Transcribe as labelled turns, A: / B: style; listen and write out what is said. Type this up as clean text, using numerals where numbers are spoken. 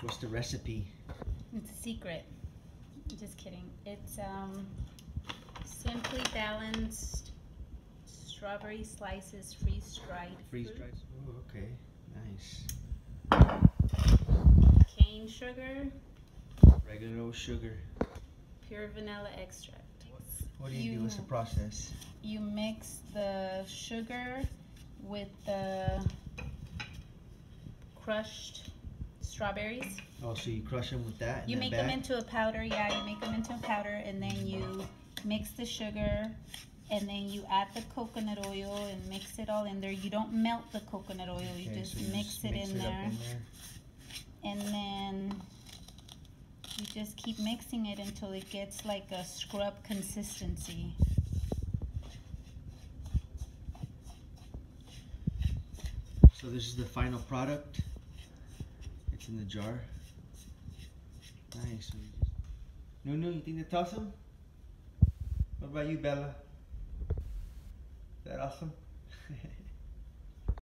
A: What's the recipe?
B: It's a secret. Just kidding. It's Simply Balanced strawberry slices, freeze-dried
A: Freeze-dried. Oh, okay. Nice.
B: cane sugar,
A: Regular old sugar.
B: pure vanilla extract.
A: What do you do? What's the process?
B: You mix the sugar with the crushed strawberries.
A: Oh, so you crush them with that?
B: You make them into a powder. Yeah, you make them into a powder, and then you mix the sugar, and then you add the coconut oil and mix it all in there. You don't melt the coconut oil.
A: Okay,
B: You just
A: so you
B: mix
A: just
B: it
A: mix
B: in
A: it up
B: there.
A: in there.
B: And then you just keep mixing it until it gets like a scrub consistency.
A: So this is the final product. It's in the jar. Nice. So you just... Nunu, you think that's awesome? What about you, Bella? Is that awesome?